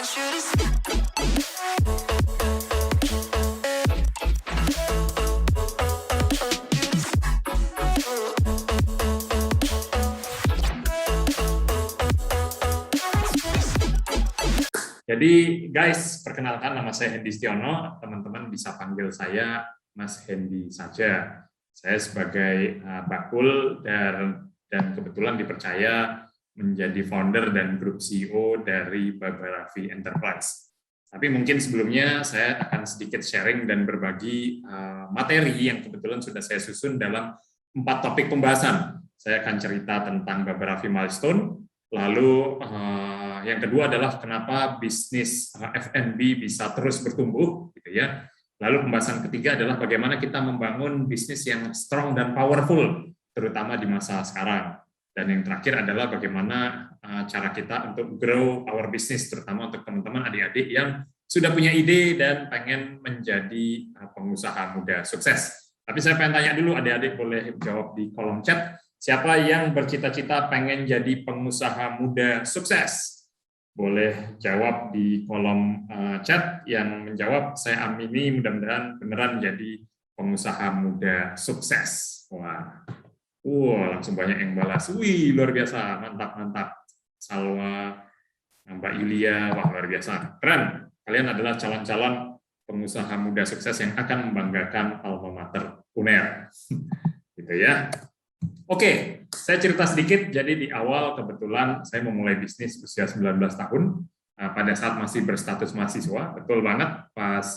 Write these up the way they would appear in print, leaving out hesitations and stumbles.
Jadi guys, perkenalkan nama saya Hendy Stiono, teman-teman bisa panggil saya Mas Hendy saja. Saya sebagai bakul dan kebetulan dipercaya menjadi founder dan grup CEO dari Baba Raffi Enterprise. Tapi mungkin sebelumnya saya akan sedikit sharing dan berbagi materi yang kebetulan sudah saya susun dalam 4 topik pembahasan. Saya akan cerita tentang Baba Raffi Milestone, lalu yang kedua adalah kenapa bisnis F&B bisa terus bertumbuh, gitu ya. Lalu pembahasan ketiga adalah bagaimana kita membangun bisnis yang strong dan powerful, terutama di masa sekarang. Dan yang terakhir adalah bagaimana cara kita untuk grow our business, terutama untuk teman-teman adik-adik yang sudah punya ide dan pengen menjadi pengusaha muda sukses. Tapi saya pengen tanya dulu, adik-adik boleh jawab di kolom chat, siapa yang bercita-cita pengen jadi pengusaha muda sukses? Boleh jawab di kolom chat. Yang menjawab saya amini mudah-mudahan beneran jadi pengusaha muda sukses. Wah, langsung banyak yang balas. Wih, luar biasa, mantap. Salwa, Mbak Yulia, wah luar biasa. Keren, kalian adalah calon-calon pengusaha muda sukses yang akan membanggakan alma mater UNER. Gitu ya. Oke, saya cerita sedikit. Jadi di awal kebetulan saya memulai bisnis usia 19 tahun, pada saat masih berstatus mahasiswa, betul banget, pas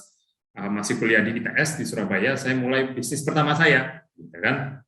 masih kuliah di ITS di Surabaya, saya mulai bisnis pertama saya. Gitu kan?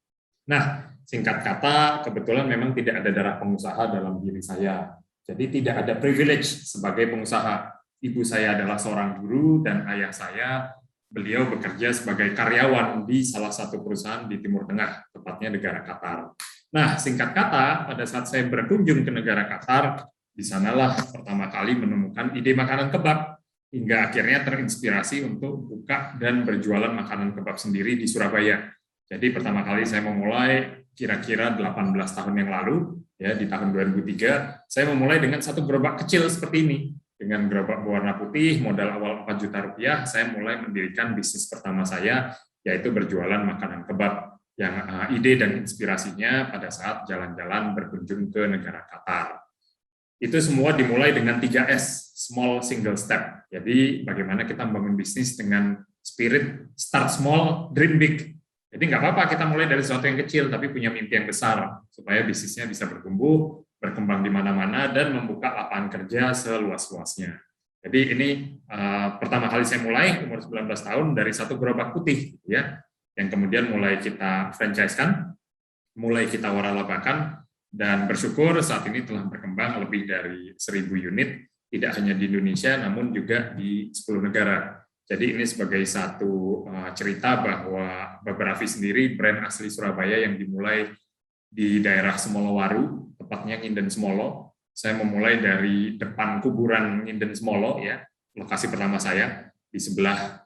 Nah, singkat kata, kebetulan memang tidak ada darah pengusaha dalam diri saya. Jadi tidak ada privilege sebagai pengusaha. Ibu saya adalah seorang guru dan ayah saya beliau bekerja sebagai karyawan di salah satu perusahaan di Timur Tengah, tepatnya negara Qatar. Nah, singkat kata, pada saat saya berkunjung ke negara Qatar, di sanalah pertama kali menemukan ide makanan kebab, hingga akhirnya terinspirasi untuk buka dan berjualan makanan kebab sendiri di Surabaya. Jadi pertama kali saya memulai kira-kira 18 tahun yang lalu, ya di tahun 2003, saya memulai dengan satu gerobak kecil seperti ini. Dengan gerobak berwarna putih, modal awal 4 juta rupiah, saya mulai mendirikan bisnis pertama saya, yaitu berjualan makanan kebab, yang ide dan inspirasinya pada saat jalan-jalan berkunjung ke negara Qatar. Itu semua dimulai dengan 3S, small single step. Jadi bagaimana kita membangun bisnis dengan spirit start small, dream big. Jadi nggak apa-apa kita mulai dari sesuatu yang kecil, tapi punya mimpi yang besar, supaya bisnisnya bisa bertumbuh, berkembang di mana-mana, dan membuka lapangan kerja seluas-luasnya. Jadi ini pertama kali saya mulai, umur 19 tahun, dari satu gerobak putih, ya, yang kemudian mulai kita franchise-kan, mulai kita waralabakan, dan bersyukur saat ini telah berkembang lebih dari 1.000 unit, tidak hanya di Indonesia, namun juga di 10 negara. Jadi ini sebagai satu cerita bahwa Baba Raffi sendiri, brand asli Surabaya yang dimulai di daerah Semolowaru, tepatnya Nginden Semolo. Saya memulai dari depan kuburan Nginden Semolo, ya, lokasi pertama saya, di sebelah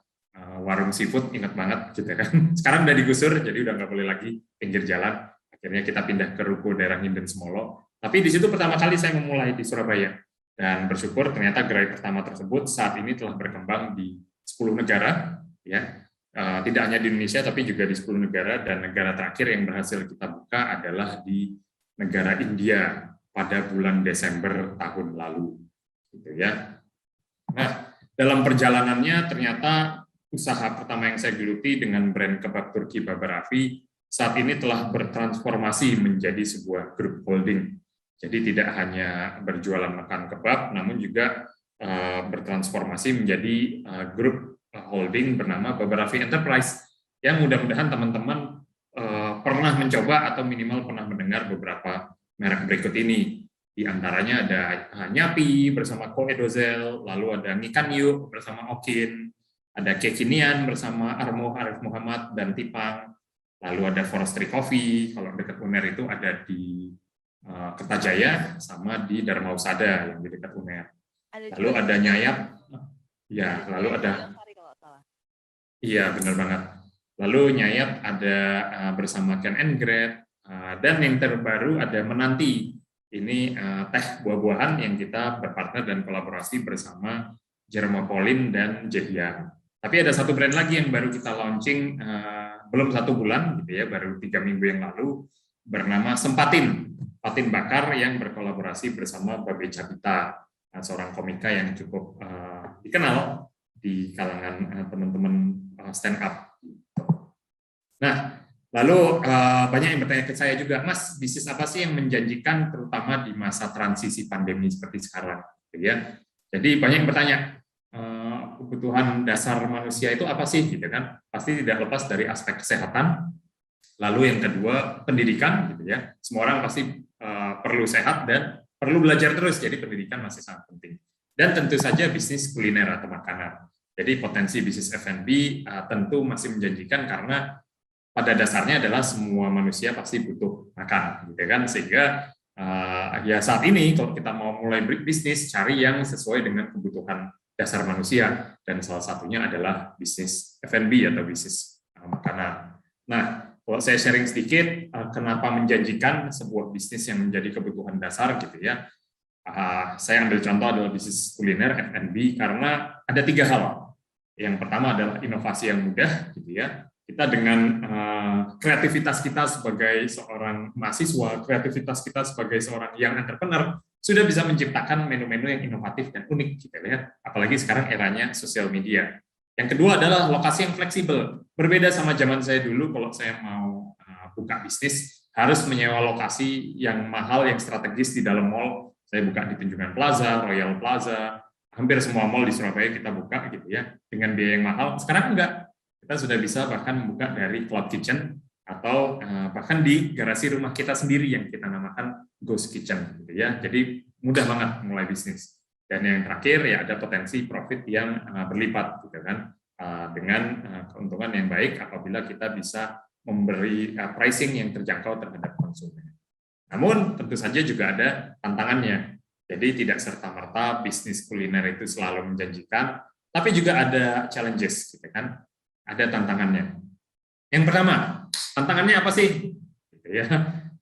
warung seafood, ingat banget, gitu kan. Sekarang udah digusur, jadi udah nggak boleh lagi pinggir jalan. Akhirnya kita pindah ke ruko daerah Nginden Semolo. Tapi di situ pertama kali saya memulai di Surabaya. Dan bersyukur ternyata gerai pertama tersebut saat ini telah berkembang di 10 negara, ya. Tidak hanya di Indonesia, tapi juga di 10 negara, dan negara terakhir yang berhasil kita buka adalah di negara India pada bulan Desember tahun lalu. Gitu ya. Nah, dalam perjalanannya ternyata usaha pertama yang saya geluti dengan brand kebab Turki Baba Raffi saat ini telah bertransformasi menjadi sebuah grup holding. Jadi tidak hanya berjualan makan kebab, namun juga bertransformasi menjadi grup holding bernama Baba Raffi Enterprise, yang mudah-mudahan teman-teman pernah mencoba atau minimal pernah mendengar beberapa merek berikut ini. Di antaranya ada Nyapi bersama Ko Edozel, lalu ada Ngikan Yuk bersama Okin, ada Kekinian bersama Armo Arif Muhammad dan Tipang, lalu ada Forestry Coffee, kalau dekat UNER itu ada di Kertajaya sama di Dharma Husada yang di dekat UNER. Lalu ada Nyayap, ya, lalu ada, iya benar banget. Lalu Nyayap ada bersama Ken and Grade, dan yang terbaru ada Menanti ini teh buah-buahan yang kita berpartner dan kolaborasi bersama Germopolin dan Jedia. Tapi ada satu brand lagi yang baru kita launching belum 1 bulan gitu ya, baru 3 minggu yang lalu, bernama Sempatin, patin bakar yang berkolaborasi bersama Babe Cabita, seorang komika yang cukup dikenal di kalangan teman-teman stand up. Nah, lalu banyak yang bertanya ke saya juga, Mas, bisnis apa sih yang menjanjikan terutama di masa transisi pandemi seperti sekarang? Ya, jadi banyak yang bertanya, kebutuhan dasar manusia itu apa sih? Gitu kan? Pasti tidak lepas dari aspek kesehatan. Lalu yang kedua pendidikan, gitu ya. Semua orang pasti perlu sehat dan perlu belajar terus. Jadi pendidikan masih sangat penting. Dan tentu saja bisnis kuliner atau makanan. Jadi potensi bisnis F&B tentu masih menjanjikan karena pada dasarnya adalah semua manusia pasti butuh makan, gitu kan? Sehingga ya saat ini kalau kita mau mulai bisnis, cari yang sesuai dengan kebutuhan dasar manusia, dan salah satunya adalah bisnis F&B atau bisnis makanan. Nah, kalau saya sharing sedikit kenapa menjanjikan sebuah bisnis yang menjadi kebutuhan dasar gitu ya. Saya ambil contoh adalah bisnis kuliner F&B karena ada 3 hal. Yang pertama adalah inovasi yang mudah gitu ya. Kita dengan kreativitas kita sebagai seorang mahasiswa, kreativitas kita sebagai seorang young entrepreneur sudah bisa menciptakan menu-menu yang inovatif dan unik gitu ya. Apalagi sekarang eranya sosial media. Yang kedua adalah lokasi yang fleksibel. Berbeda sama zaman saya dulu, kalau saya mau buka bisnis harus menyewa lokasi yang mahal, yang strategis di dalam mall. Saya buka di Tunjungan Plaza, Royal Plaza, hampir semua mall di Surabaya kita buka gitu ya, dengan biaya yang mahal. Sekarang enggak, kita sudah bisa bahkan buka dari cloud kitchen atau bahkan di garasi rumah kita sendiri yang kita namakan ghost kitchen gitu ya. Jadi mudah banget mulai bisnis. Dan yang terakhir ya ada potensi profit yang berlipat gitu kan, dengan keuntungan yang baik apabila kita bisa memberi pricing yang terjangkau terhadap konsumen. Namun tentu saja juga ada tantangannya. Jadi tidak serta-merta bisnis kuliner itu selalu menjanjikan, tapi juga ada challenges gitu kan. Ada tantangannya. Yang pertama, tantangannya apa sih? Gitu ya.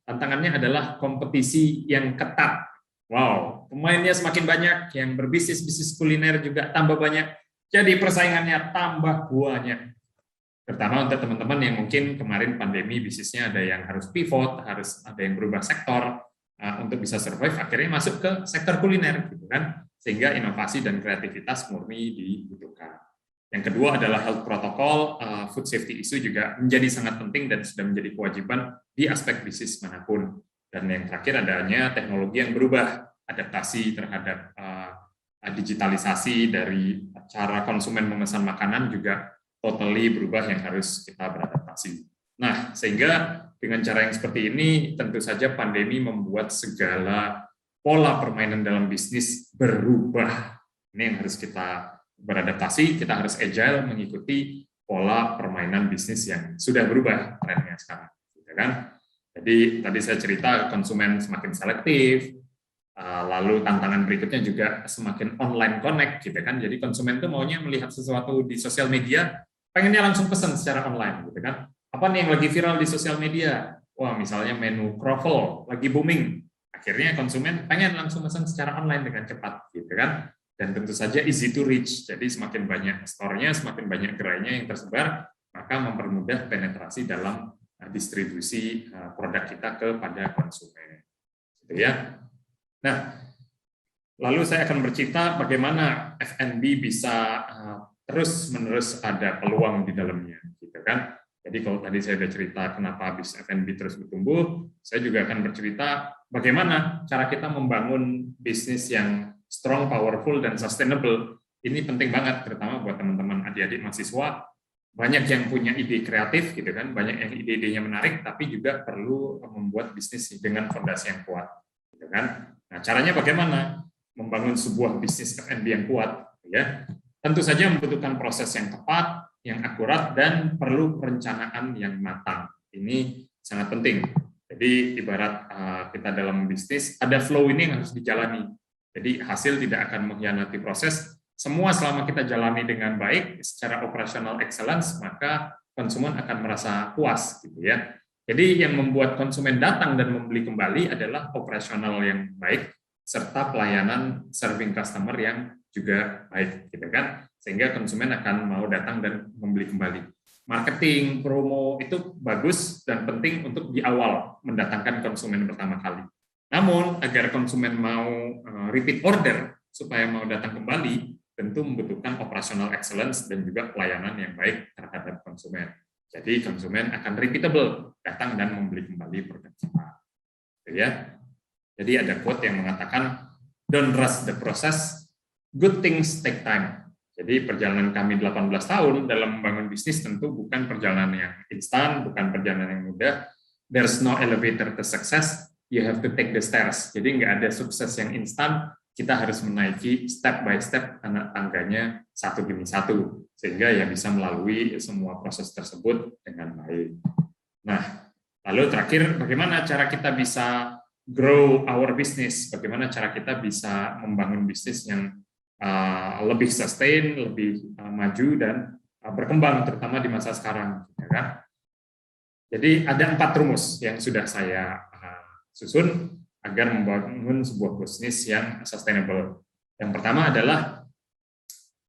Tantangannya adalah kompetisi yang ketat. Wow, pemainnya semakin banyak, yang berbisnis bisnis kuliner juga tambah banyak. Jadi persaingannya tambah banyak. Terutama untuk teman-teman yang mungkin kemarin pandemi bisnisnya ada yang harus pivot, harus ada yang berubah sektor untuk bisa survive, akhirnya masuk ke sektor kuliner gitu kan. Sehingga inovasi dan kreativitas murni dibutuhkan. Yang kedua adalah health protocol, food safety issue juga menjadi sangat penting dan sudah menjadi kewajiban di aspek bisnis manapun. Dan yang terakhir adanya teknologi yang berubah, adaptasi terhadap digitalisasi dari cara konsumen memesan makanan juga totally berubah yang harus kita beradaptasi. Nah, sehingga dengan cara yang seperti ini tentu saja pandemi membuat segala pola permainan dalam bisnis berubah. Ini yang harus kita beradaptasi, kita harus agile mengikuti pola permainan bisnis yang sudah berubah trennya sekarang, gitu kan? Jadi tadi saya cerita konsumen semakin selektif, lalu tantangan berikutnya juga semakin online connect, gitu kan? Jadi konsumen itu maunya melihat sesuatu di sosial media, pengennya langsung pesan secara online, gitu kan? Apa nih yang lagi viral di sosial media? Wah, misalnya menu croffle lagi booming, akhirnya konsumen pengen langsung pesan secara online dengan cepat, gitu kan? Dan tentu saja easy to reach, jadi semakin banyak store-nya, semakin banyak gerainya yang tersebar, maka mempermudah penetrasi dalam distribusi produk kita kepada konsumen. Gitu ya. Nah, lalu saya akan bercerita bagaimana F&B bisa terus-menerus ada peluang di dalamnya, gitu kan. Jadi kalau tadi saya sudah cerita kenapa bisnis F&B terus bertumbuh, saya juga akan bercerita bagaimana cara kita membangun bisnis yang strong, powerful, dan sustainable. Ini penting banget, terutama buat teman-teman adik-adik mahasiswa. Banyak yang punya ide kreatif, gitu kan, banyak yang ide-idenya menarik, tapi juga perlu membuat bisnis dengan fondasi yang kuat, gitu kan. Nah, caranya bagaimana membangun sebuah bisnis F&B yang kuat? Ya, tentu saja membutuhkan proses yang tepat, yang akurat, dan perlu perencanaan yang matang. Ini sangat penting. Jadi ibarat kita dalam bisnis ada flow ini yang harus dijalani. Jadi hasil tidak akan mengkhianati proses. Semua selama kita jalani dengan baik secara operational excellence, maka konsumen akan merasa puas gitu ya. Jadi yang membuat konsumen datang dan membeli kembali adalah operasional yang baik serta pelayanan serving customer yang juga baik, gitu kan? Sehingga konsumen akan mau datang dan membeli kembali. Marketing, promo itu bagus dan penting untuk di awal mendatangkan konsumen pertama kali. Namun agar konsumen mau repeat order supaya mau datang kembali, tentu membutuhkan operational excellence dan juga pelayanan yang baik terhadap konsumen. Jadi konsumen akan repeatable, datang dan membeli kembali produk kita. Ya. Jadi ada quote yang mengatakan, don't rush the process, good things take time. Jadi perjalanan kami 18 tahun dalam membangun bisnis tentu bukan perjalanan yang instan, bukan perjalanan yang mudah. There's no elevator to success, you have to take the stairs. Jadi nggak ada sukses yang instan, kita harus menaiki step by step tangganya satu demi satu, sehingga ya bisa melalui semua proses tersebut dengan baik. Nah, lalu terakhir, bagaimana cara kita bisa grow our business? Bagaimana cara kita bisa membangun bisnis yang lebih sustain, lebih maju dan berkembang, terutama di masa sekarang, ya kan? Jadi ada 4 rumus yang sudah saya susun agar membangun sebuah bisnis yang sustainable. Yang pertama adalah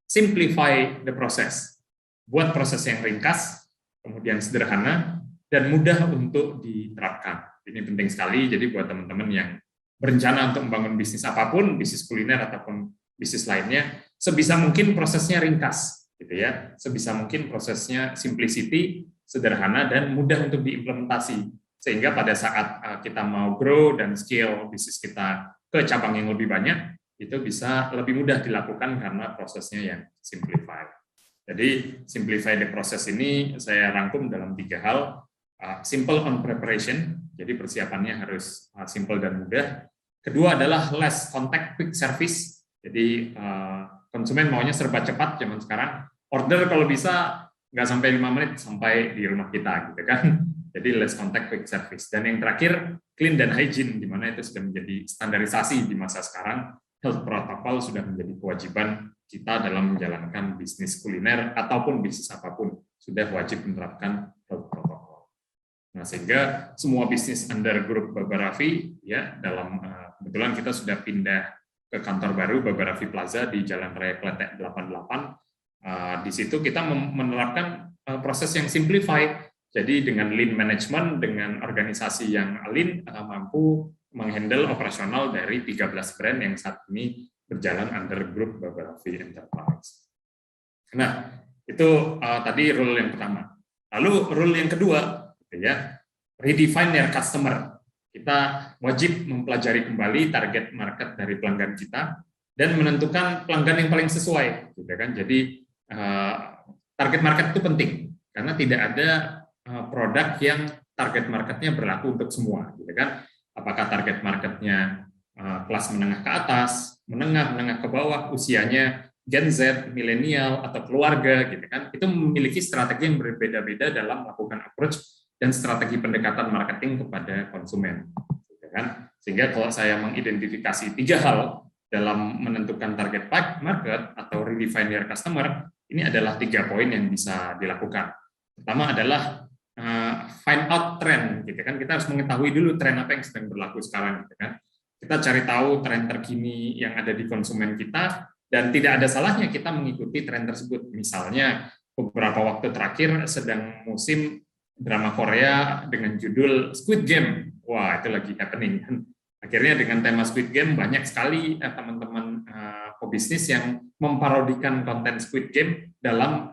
simplify the process. Buat proses yang ringkas, kemudian sederhana, dan mudah untuk diterapkan. Ini penting sekali, jadi buat teman-teman yang berencana untuk membangun bisnis apapun, bisnis kuliner ataupun bisnis lainnya, sebisa mungkin prosesnya ringkas, gitu ya. Sebisa mungkin prosesnya simplicity, sederhana, dan mudah untuk diimplementasi. Sehingga pada saat kita mau grow dan scale bisnis kita ke cabang yang lebih banyak, itu bisa lebih mudah dilakukan karena prosesnya yang simplified. Jadi simplify the process ini saya rangkum dalam 3 hal. Simple on preparation, jadi persiapannya harus simple dan mudah. Kedua adalah less contact, quick service. Jadi konsumen maunya serba cepat zaman sekarang. Order kalau bisa nggak sampai 5 menit sampai di rumah kita, gitu kan. Jadi less contact, quick service. Dan yang terakhir, clean dan hygiene, di mana itu sudah menjadi standarisasi di masa sekarang. Health protocol sudah menjadi kewajiban kita dalam menjalankan bisnis kuliner ataupun bisnis apapun, sudah wajib menerapkan health protocol. Nah, sehingga semua bisnis under grup Baba Raffi, ya, dalam kebetulan kita sudah pindah ke kantor baru Baba Raffi Plaza di Jalan Raya Kletek 88. Di situ kita menerapkan proses yang simplified. Jadi dengan lean management, dengan organisasi yang lean, mampu menghandle operasional dari 13 brand yang saat ini berjalan under grup Baba Raffi Enterprise. Nah, itu tadi rule yang pertama. Lalu rule yang kedua, ya, redefine your customer. Kita wajib mempelajari kembali target market dari pelanggan kita dan menentukan pelanggan yang paling sesuai, gitu kan. Jadi target market itu penting karena tidak ada produk yang target marketnya berlaku untuk semua, gitu kan? Apakah target marketnya kelas menengah ke atas, menengah ke bawah, usianya Gen Z, milenial atau keluarga, gitu kan? Itu memiliki strategi yang berbeda-beda dalam melakukan approach dan strategi pendekatan marketing kepada konsumen, gitu kan? Sehingga kalau saya mengidentifikasi 3 hal dalam menentukan target market atau redefine your customer, ini adalah 3 poin yang bisa dilakukan. Pertama adalah find out trend, gitu kan. Kita harus mengetahui dulu tren apa yang sedang berlaku sekarang, gitu kan. Kita cari tahu tren terkini yang ada di konsumen kita dan tidak ada salahnya kita mengikuti tren tersebut. Misalnya beberapa waktu terakhir sedang musim drama Korea dengan judul Squid Game. Wah, itu lagi happening. Akhirnya dengan tema Squid Game banyak sekali teman-teman pebisnis yang memparodikan konten Squid Game dalam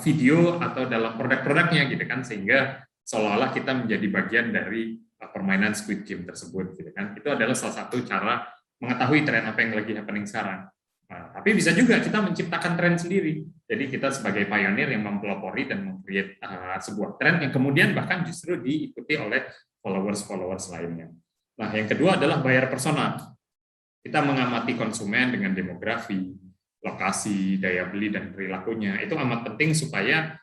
video atau dalam produk-produknya, gitu kan, sehingga seolah-olah kita menjadi bagian dari permainan Squid Game tersebut, gitu kan. Itu adalah salah satu cara mengetahui tren apa yang lagi happening sekarang. Nah, tapi bisa juga kita menciptakan tren sendiri. Jadi kita sebagai pioneer yang mempelopori dan meng-create sebuah tren yang kemudian bahkan justru diikuti oleh followers lainnya. Nah, yang kedua adalah buyer persona. Kita mengamati konsumen dengan demografi, lokasi, daya beli, dan perilakunya. Itu amat penting supaya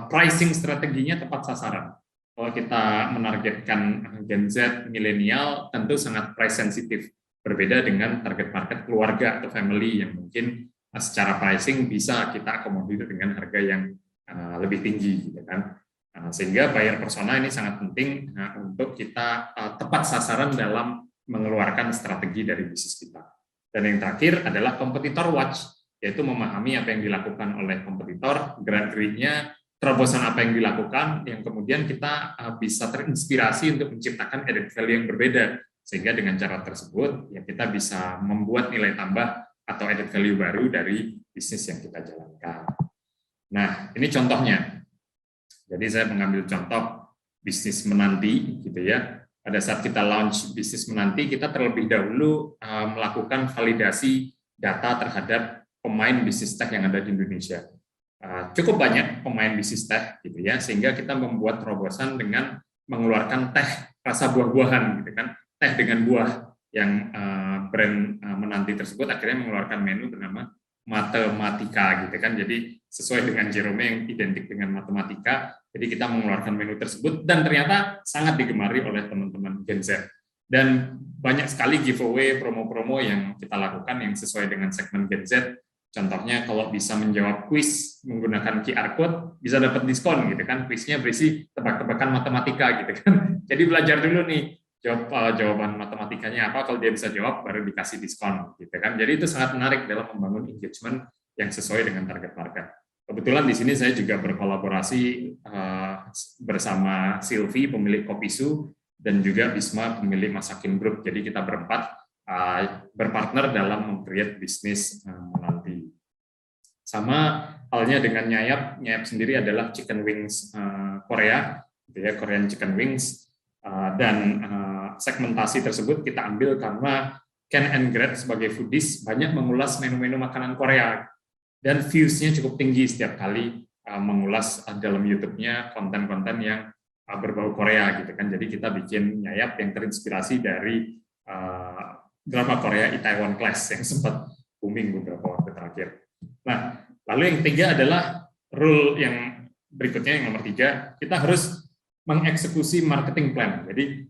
pricing strateginya tepat sasaran. Kalau kita menargetkan Gen Z, milenial, tentu sangat price sensitif. Berbeda dengan target market keluarga atau family yang mungkin secara pricing bisa kita akomodir dengan harga yang lebih tinggi, gitu kan. Sehingga buyer persona ini sangat penting untuk kita tepat sasaran dalam mengeluarkan strategi dari bisnis kita. Dan yang terakhir adalah competitor watch, yaitu memahami apa yang dilakukan oleh kompetitor, gerak-geriknya, terobosan apa yang dilakukan, yang kemudian kita bisa terinspirasi untuk menciptakan added value yang berbeda, sehingga dengan cara tersebut ya kita bisa membuat nilai tambah atau added value baru dari bisnis yang kita jalankan. Nah, ini contohnya. Jadi saya mengambil contoh bisnis menanti, gitu ya. Pada saat kita launch bisnis menanti, kita terlebih dahulu melakukan validasi data terhadap pemain bisnis tech yang ada di Indonesia. Cukup banyak pemain bisnis tech, gitu ya, sehingga kita membuat terobosan dengan mengeluarkan teh rasa buah-buahan, gitu kan, teh dengan buah yang brand menanti tersebut akhirnya mengeluarkan menu bernama matematika, gitu kan. Jadi sesuai dengan Jerome yang identik dengan matematika, jadi kita mengeluarkan menu tersebut dan ternyata sangat digemari oleh teman-teman Gen Z. Dan banyak sekali giveaway, promo-promo yang kita lakukan yang sesuai dengan segmen Gen Z. Contohnya kalau bisa menjawab kuis menggunakan QR code bisa dapat diskon, gitu kan. Kuisnya berisi tebak-tebakan matematika, gitu kan. Jadi belajar dulu nih jawaban matematikanya apa, kalau dia bisa jawab baru dikasih diskon, gitu kan. Jadi itu sangat menarik dalam membangun engagement yang sesuai dengan target market. Kebetulan di sini saya juga berkolaborasi bersama Silvi, pemilik Kopisu, dan juga Bisma, pemilik Masakin Group. Jadi kita berempat berpartner dalam meng-create bisnis menanti. Sama halnya dengan Nyayap. Nyayap sendiri adalah chicken wings Korea, gitu ya, Korean chicken wings. Dan segmentasi tersebut kita ambil karena Ken and Gret sebagai foodies banyak mengulas menu-menu makanan Korea. Dan views-nya cukup tinggi setiap kali mengulas dalam YouTube-nya konten-konten yang berbau Korea, gitu kan. Jadi kita bikin Nyayap yang terinspirasi dari drama Korea Itaewon Class yang sempat booming beberapa waktu terakhir. Nah, lalu yang ketiga adalah rule yang berikutnya, yang nomor 3, kita harus mengeksekusi marketing plan. Jadi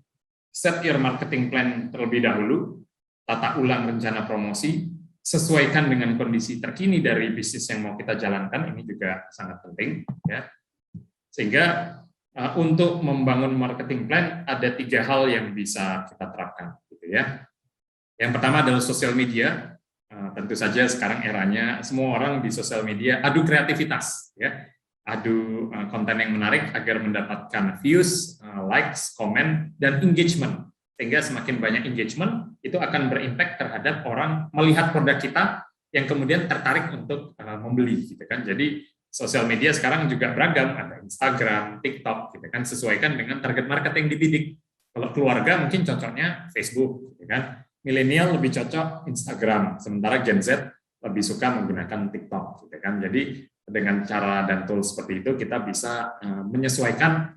set your marketing plan terlebih dahulu, tata ulang rencana promosi, sesuaikan dengan kondisi terkini dari bisnis yang mau kita jalankan, ini juga sangat penting, ya. Sehingga untuk membangun marketing plan ada 3 hal yang bisa kita terapkan, gitu ya. Yang pertama adalah sosial media. Tentu saja sekarang eranya semua orang di sosial media adu kreativitas, ya, adu konten yang menarik agar mendapatkan views, likes, komen, dan engagement. Sehingga semakin banyak engagement, itu akan berimpact terhadap orang melihat produk kita yang kemudian tertarik untuk membeli, gitu kan. Jadi sosial media sekarang juga beragam, ada Instagram, TikTok, gitu kan, sesuaikan dengan target market yang dibidik. Kalau keluarga mungkin cocoknya Facebook, gitu kan. Milenial lebih cocok Instagram, sementara Gen Z lebih suka menggunakan TikTok, gitu kan. Jadi dengan cara dan tools seperti itu kita bisa menyesuaikan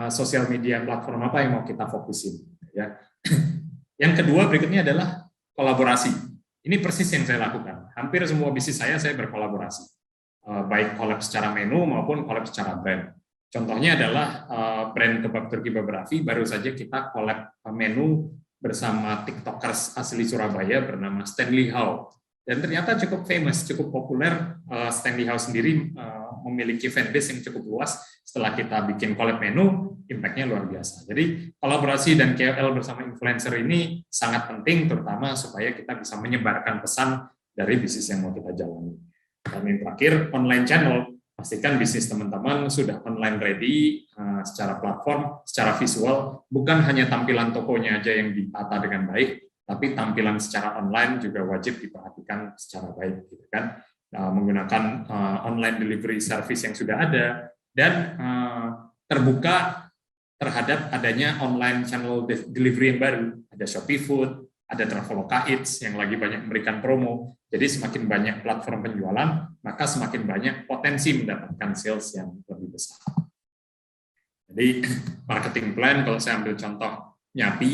sosial media platform apa yang mau kita fokusin, ya. Yang kedua berikutnya adalah kolaborasi. Ini persis yang saya lakukan. Hampir semua bisnis saya berkolaborasi, baik collab secara menu maupun collab secara brand. Contohnya adalah brand kebab Turki Babarafi, baru saja kita collab menu bersama TikTokers asli Surabaya bernama Stanley Howe. Dan ternyata cukup famous, cukup populer. Stanley Howe sendiri memiliki fanbase yang cukup luas. Setelah kita bikin collab menu, impact-nya luar biasa. Jadi kolaborasi dan KOL bersama influencer ini sangat penting, terutama supaya kita bisa menyebarkan pesan dari bisnis yang mau kita jalani. Dan yang terakhir, online channel. Pastikan bisnis teman-teman sudah online ready secara platform, secara visual, bukan hanya tampilan tokonya aja yang ditata dengan baik, tapi tampilan secara online juga wajib diperhatikan secara baik, gitu kan. Menggunakan online delivery service yang sudah ada dan terbuka terhadap adanya online channel delivery yang baru. Ada Shopee Food, ada Traveloka Eats yang lagi banyak memberikan promo. Jadi semakin banyak platform penjualan, maka semakin banyak potensi mendapatkan sales yang lebih besar. Jadi marketing plan, kalau saya ambil contoh Nyapi,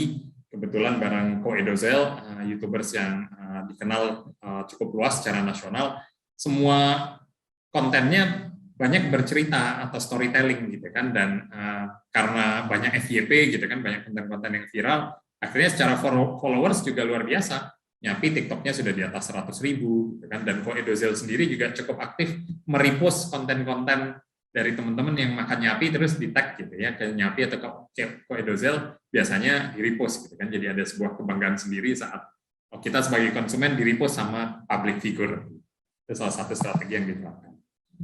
kebetulan barang Ko Edozel, YouTubers yang dikenal cukup luas secara nasional, semua kontennya banyak bercerita atau storytelling, gitu kan, dan karena banyak FYP, gitu kan, banyak konten-konten yang viral, akhirnya secara followers juga luar biasa. Nyapi TikToknya sudah di atas 100.000, gitu kan, dan Ko Edozel sendiri juga cukup aktif merepost konten-konten dari teman-teman yang makan Nyapi terus di tag gitu ya, ke Nyapi atau ke Edozel biasanya di repost gitu kan. Jadi ada sebuah kebanggaan sendiri saat kita sebagai konsumen di repost sama public figure. Itu salah satu strategi yang diterapkan.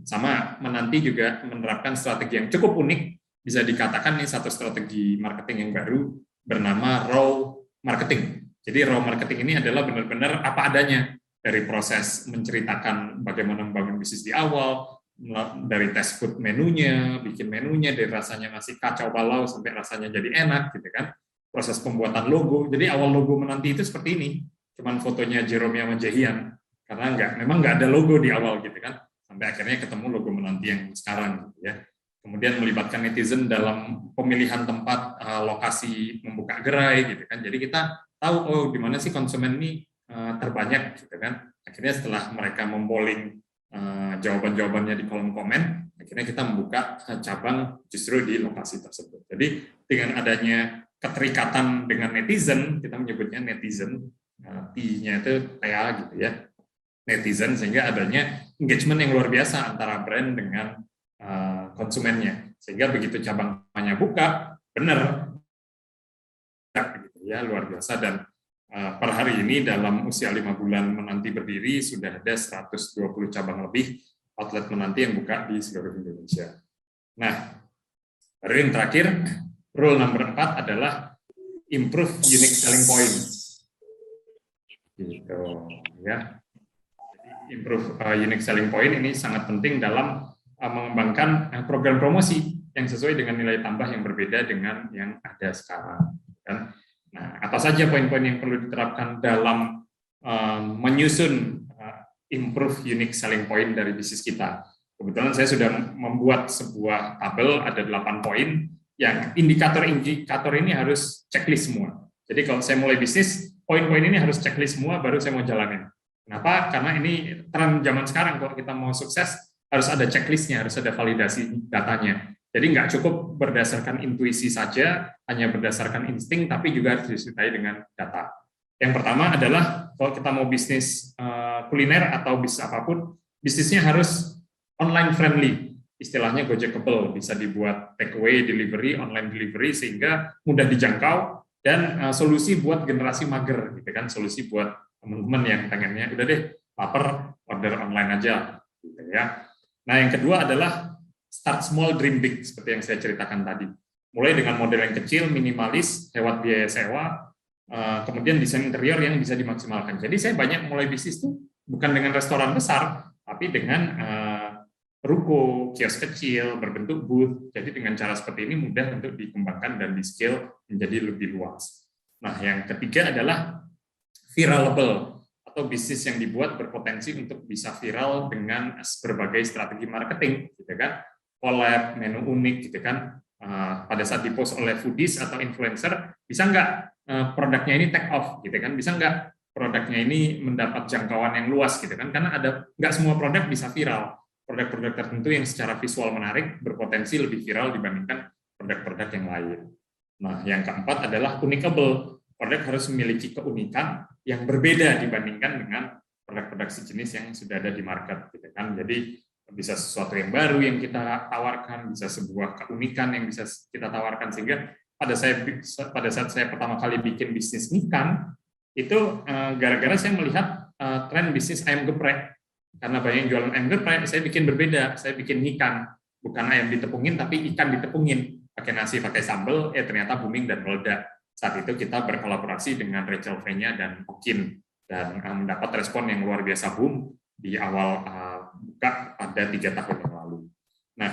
Sama menanti juga menerapkan strategi yang cukup unik, bisa dikatakan ini satu strategi marketing yang baru bernama raw marketing. Jadi raw marketing ini adalah benar-benar apa adanya, dari proses menceritakan bagaimana membangun bisnis di awal, dari test food menunya, bikin menunya dari rasanya masih kacau balau sampai rasanya jadi enak gitu kan. Proses pembuatan logo. Jadi awal logo menanti itu seperti ini. Cuman fotonya Jerome sama Jahian, karena memang nggak ada logo di awal gitu kan. Sampai akhirnya ketemu logo menanti yang sekarang gitu ya. Kemudian melibatkan netizen dalam pemilihan tempat, lokasi membuka gerai gitu kan. Jadi kita tahu di mana sih konsumen ini terbanyak gitu kan. Akhirnya setelah mereka membolling jawaban-jawabannya di kolom komen, akhirnya kita membuka cabang justru di lokasi tersebut. Jadi dengan adanya keterikatan dengan netizen, kita menyebutnya netizen, T-nya itu TA gitu ya, netizen, sehingga adanya engagement yang luar biasa antara brand dengan konsumennya, sehingga begitu cabangnya buka, benar gitu ya, luar biasa. Dan per hari ini dalam usia 5 bulan menanti berdiri sudah ada 120 cabang lebih outlet menanti yang buka di seluruh Indonesia. Nah, baru yang terakhir, rule number 4 adalah improve unique selling point. Gitu ya. Improve unique selling point ini sangat penting dalam mengembangkan program promosi yang sesuai dengan nilai tambah yang berbeda dengan yang ada sekarang. Kan? Nah, apa saja poin-poin yang perlu diterapkan dalam menyusun improve unique selling point dari bisnis kita? Kebetulan saya sudah membuat sebuah tabel, ada 8 poin yang indikator-indikator ini harus checklist semua. Jadi kalau saya mulai bisnis, poin-poin ini harus checklist semua, baru saya mau jalanin. Kenapa? Karena ini tren zaman sekarang, kalau kita mau sukses, harus ada checklistnya, harus ada validasi datanya. Jadi nggak cukup berdasarkan intuisi saja, hanya berdasarkan insting, tapi juga harus disertai dengan data. Yang pertama adalah, kalau kita mau bisnis kuliner atau bisnis apapun, bisnisnya harus online friendly, istilahnya Gojekable, bisa dibuat take away, delivery, online delivery, sehingga mudah dijangkau, dan solusi buat generasi mager, gitu kan, solusi buat teman-teman yang pengennya udah deh lapar order online aja, gitu ya. Nah, yang kedua adalah start small, dream big, seperti yang saya ceritakan tadi. Mulai dengan model yang kecil, minimalis, hemat biaya sewa, kemudian desain interior yang bisa dimaksimalkan. Jadi saya banyak mulai bisnis tuh bukan dengan restoran besar, tapi dengan ruko, kios kecil, berbentuk booth. Jadi dengan cara seperti ini mudah untuk dikembangkan dan di-scale menjadi lebih luas. Nah, yang ketiga adalah viralable, atau bisnis yang dibuat berpotensi untuk bisa viral dengan berbagai strategi marketing, gitu kan, collab, menu unik, gitu kan. Pada saat dipost oleh foodies atau influencer, bisa nggak produknya ini take off, gitu kan? Bisa nggak produknya ini mendapat jangkauan yang luas, gitu kan? Karena nggak semua produk bisa viral. Produk-produk tertentu yang secara visual menarik berpotensi lebih viral dibandingkan produk-produk yang lain. Nah, yang keempat adalah unikable. Produk harus memiliki keunikan yang berbeda dibandingkan dengan produk-produk sejenis yang sudah ada di market, gitu kan. Jadi bisa sesuatu yang baru yang kita tawarkan, bisa sebuah keunikan yang bisa kita tawarkan, sehingga pada saat saya pertama kali bikin bisnis ikan itu gara-gara saya melihat tren bisnis ayam geprek. Karena banyak yang jualan ayam geprek, saya bikin berbeda, saya bikin ikan, bukan ayam ditepungin tapi ikan ditepungin, pakai nasi, pakai sambal, ternyata booming dan meledak. Saat itu kita berkolaborasi dengan Rachel Fenya dan Okin, dan mendapat respon yang luar biasa boom di awal buka pada 3 tahun yang lalu. Nah,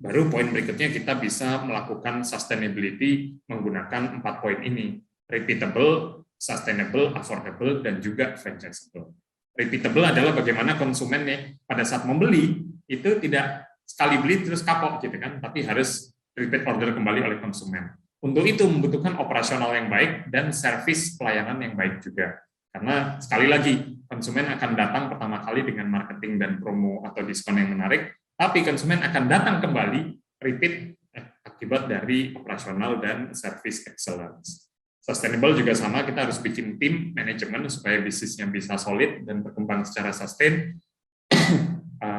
baru poin berikutnya kita bisa melakukan sustainability menggunakan 4 poin ini: repeatable, sustainable, affordable, dan juga franchisable. Repeatable adalah bagaimana konsumen pada saat membeli itu tidak sekali beli terus kapok, gitu kan, tapi harus repeat order kembali oleh konsumen. Untuk itu membutuhkan operasional yang baik dan servis pelayanan yang baik juga. Karena sekali lagi, konsumen akan datang pertama kali dengan marketing dan promo atau diskon yang menarik, tapi konsumen akan datang kembali repeat akibat dari operasional dan service excellence. Sustainable juga sama, kita harus bikin tim manajemen supaya bisnisnya bisa solid dan berkembang secara sustain,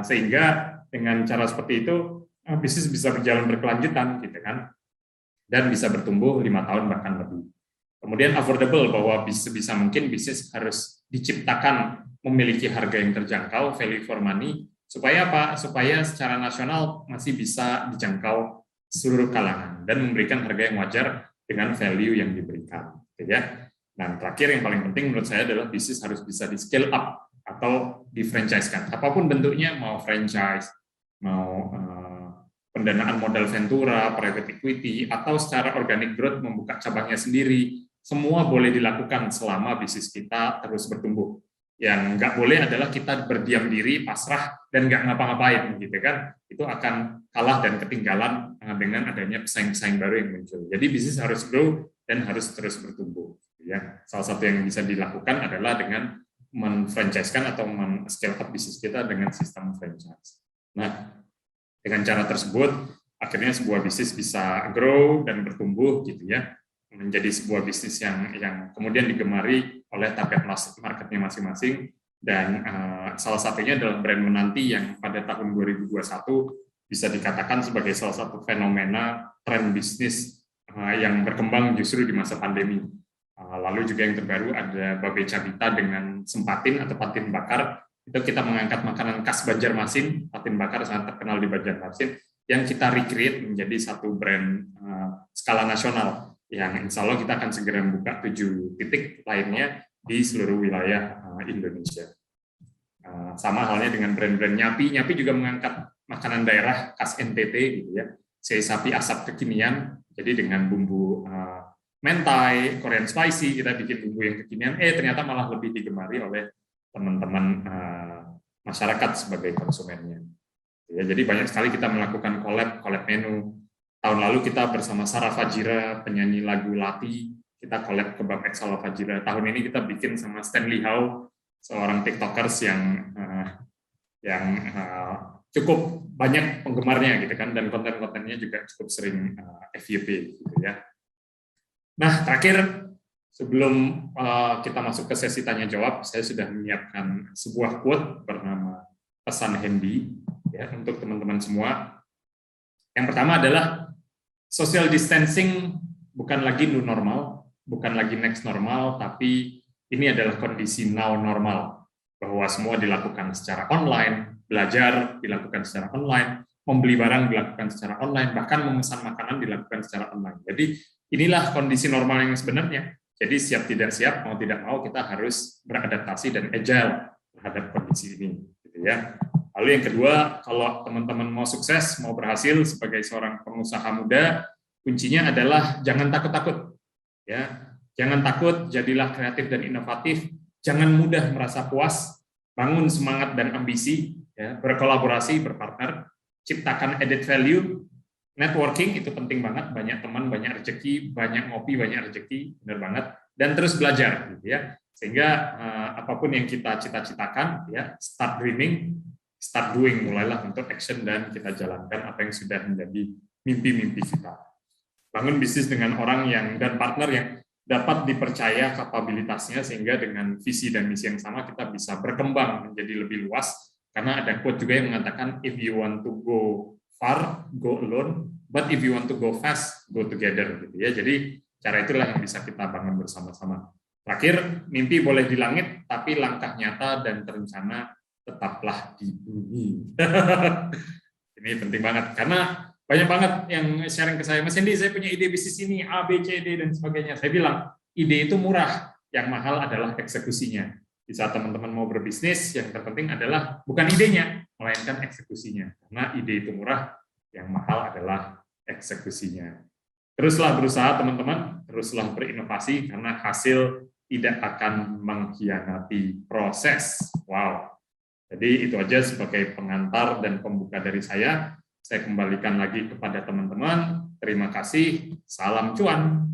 sehingga dengan cara seperti itu bisnis bisa berjalan berkelanjutan gitu kan, dan bisa bertumbuh 5 tahun bahkan lebih. Kemudian affordable, bahwa bisa mungkin bisnis harus diciptakan memiliki harga yang terjangkau, value for money, supaya apa? Supaya secara nasional masih bisa dijangkau seluruh kalangan dan memberikan harga yang wajar dengan value yang diberikan, gitu ya. Dan terakhir yang paling penting menurut saya adalah bisnis harus bisa di scale up atau di franchise-kan. Apapun bentuknya, mau franchise, mau pendanaan modal ventura, private equity, atau secara organic growth membuka cabangnya sendiri, semua boleh dilakukan selama bisnis kita terus bertumbuh. Yang nggak boleh adalah kita berdiam diri, pasrah, dan nggak ngapa-ngapain, gitu kan? Itu akan kalah dan ketinggalan dengan adanya pesaing-pesaing baru yang muncul. Jadi bisnis harus grow dan harus terus bertumbuh. Ya, salah satu yang bisa dilakukan adalah dengan men-franchise-kan atau men-scale up bisnis kita dengan sistem franchise. Nah, dengan cara tersebut, akhirnya sebuah bisnis bisa grow dan bertumbuh gitu ya, menjadi sebuah bisnis yang kemudian digemari oleh target marketnya masing-masing, dan salah satunya adalah brand menanti yang pada tahun 2021 bisa dikatakan sebagai salah satu fenomena tren bisnis yang berkembang justru di masa pandemi. Lalu juga yang terbaru ada Babe Cabita dengan Sempatin atau Patin Bakar. Itu kita mengangkat makanan khas Banjarmasin, Patin Bakar sangat terkenal di Banjarmasin, yang kita recreate menjadi satu brand skala nasional, yang insya Allah kita akan segera membuka 7 titik lainnya di seluruh wilayah Indonesia. Sama halnya dengan brand-brand Nyapi. Nyapi juga mengangkat makanan daerah khas NTT gitu ya, sei sapi asap kekinian, jadi dengan bumbu mentai, Korean spicy, kita bikin bumbu yang kekinian, ternyata malah lebih digemari oleh teman-teman masyarakat sebagai konsumennya. Ya, jadi banyak sekali kita melakukan collab menu. Tahun lalu kita bersama Sarah Fajira, penyanyi lagu Lati, kita collab kebab Exala Fajira. Tahun ini kita bikin sama Stanley Howe, seorang tiktokers yang cukup banyak penggemarnya gitu kan, dan konten-kontennya juga cukup sering FYP gitu ya. Nah, terakhir sebelum kita masuk ke sesi tanya jawab, saya sudah menyiapkan sebuah quote bernama pesan Hendy ya untuk teman-teman semua. Yang pertama adalah social distancing bukan lagi new normal, bukan lagi next normal, tapi ini adalah kondisi now normal, bahwa semua dilakukan secara online, belajar dilakukan secara online, membeli barang dilakukan secara online, bahkan memesan makanan dilakukan secara online. Jadi inilah kondisi normal yang sebenarnya. Jadi siap tidak siap, mau tidak mau kita harus beradaptasi dan agile terhadap kondisi ini, gitu ya. Lalu yang kedua, kalau teman-teman mau sukses, mau berhasil sebagai seorang pengusaha muda, kuncinya adalah jangan takut-takut, ya. Jangan takut, jadilah kreatif dan inovatif. Jangan mudah merasa puas, bangun semangat dan ambisi, ya. Berkolaborasi, berpartner, ciptakan added value. Networking itu penting banget, banyak teman, banyak rezeki, banyak ngopi, banyak rezeki, benar banget, dan terus belajar, gitu ya, sehingga apapun yang kita cita-citakan, ya, start dreaming, start doing, mulailah untuk action dan kita jalankan apa yang sudah menjadi mimpi-mimpi kita. Bangun bisnis dengan orang dan partner yang dapat dipercaya kapabilitasnya, sehingga dengan visi dan misi yang sama kita bisa berkembang menjadi lebih luas, karena ada quote juga yang mengatakan if you want to go far, go alone, but if you want to go fast, go together, gitu ya. Jadi cara itulah yang bisa kita bangun bersama-sama. Terakhir, mimpi boleh di langit, tapi langkah nyata dan terencana tetaplah di bumi. Ini penting banget, karena banyak banget yang sharing ke saya, Mas Hendy, saya punya ide bisnis ini, A, B, C, D, dan sebagainya. Saya bilang, ide itu murah, yang mahal adalah eksekusinya. Di saat teman-teman mau berbisnis, yang terpenting adalah bukan idenya, melainkan eksekusinya. Karena ide itu murah, yang mahal adalah eksekusinya. Teruslah berusaha teman-teman, teruslah berinovasi, karena hasil tidak akan mengkhianati proses. Wow. Jadi itu aja sebagai pengantar dan pembuka dari saya. Saya kembalikan lagi kepada teman-teman. Terima kasih. Salam cuan.